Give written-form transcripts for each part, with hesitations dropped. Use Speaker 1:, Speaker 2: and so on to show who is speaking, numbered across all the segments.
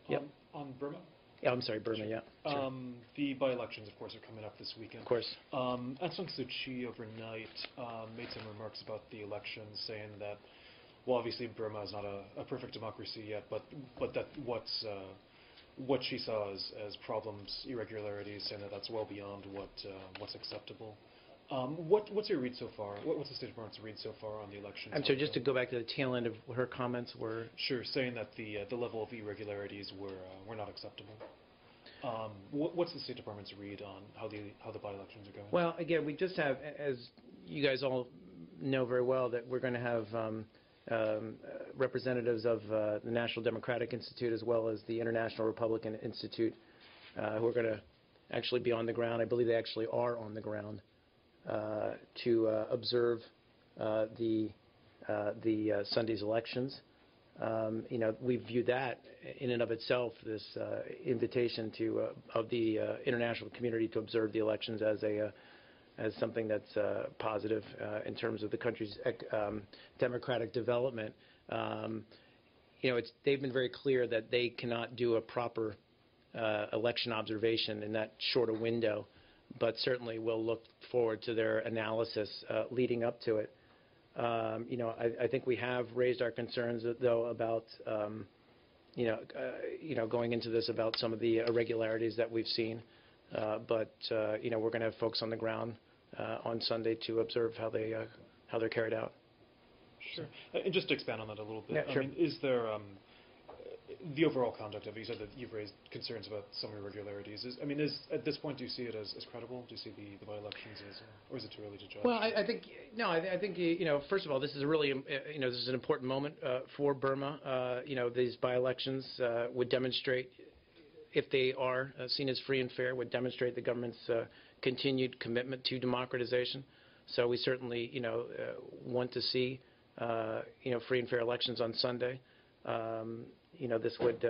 Speaker 1: Yep.
Speaker 2: On Burma?
Speaker 1: Yeah, I'm sorry, Burma, yeah. Sure.
Speaker 2: The by-elections, of course, are coming up this weekend.
Speaker 1: Of course.
Speaker 2: Aung San Suu Kyi overnight made some remarks about the elections, saying that, well, obviously Burma is not a perfect democracy yet, but that what she saw as problems, irregularities, saying that that's well beyond what's acceptable. What's your read so far? What's the State Department's read so far on the elections?
Speaker 1: I'm sorry, just to go back to the tail end of her comments were...
Speaker 2: Sure, saying that the level of irregularities were not acceptable. What's the State Department's read on how the by-elections are going?
Speaker 1: Well, again, we just have, as you guys all know very well, that we're going to have representatives of the National Democratic Institute as well as the International Republican Institute who are going to actually be on the ground. I believe they actually are on the ground to observe the Sunday's elections. We view that in and of itself, this invitation of the international community to observe the elections as something that's positive in terms of the country's democratic development. They've been very clear that they cannot do a proper election observation in that short a window, but certainly we'll look forward to their analysis leading up to it. I think we have raised our concerns, though, about going into this about some of the irregularities that we've seen. But we're going to have folks on the ground on Sunday to observe how they're carried out.
Speaker 2: Sure. And just to expand on that a little bit,
Speaker 1: yeah, sure.
Speaker 2: I mean, is there the overall conduct of it? You said that you've raised concerns about some irregularities. At this point, do you see it as credible? Do you see the by-elections or is it too early to judge?
Speaker 1: Well, I think first of all, this is a really this is an important moment for Burma. These by-elections would demonstrate, if they are seen as free and fair, would demonstrate the government's continued commitment to democratization. So we certainly want to see free and fair elections on Sunday. This would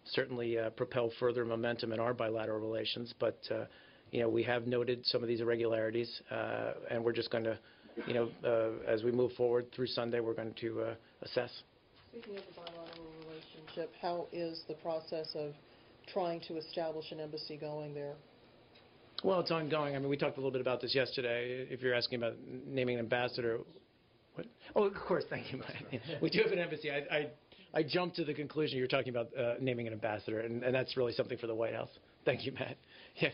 Speaker 1: certainly propel further momentum in our bilateral relations, but we have noted some of these irregularities, and we're just going to, as we move forward through Sunday, we're going to assess.
Speaker 3: Speaking of the bilateral relationship, how is the process of trying to establish an embassy going there?
Speaker 1: Well, it's ongoing. I mean, we talked a little bit about this yesterday. If you're asking about naming an ambassador, what? Oh, of course, thank you, Mike. We do have an embassy. I jumped to the conclusion you're talking about naming an ambassador, and that's really something for the White House. Thank you, Matt. Yeah.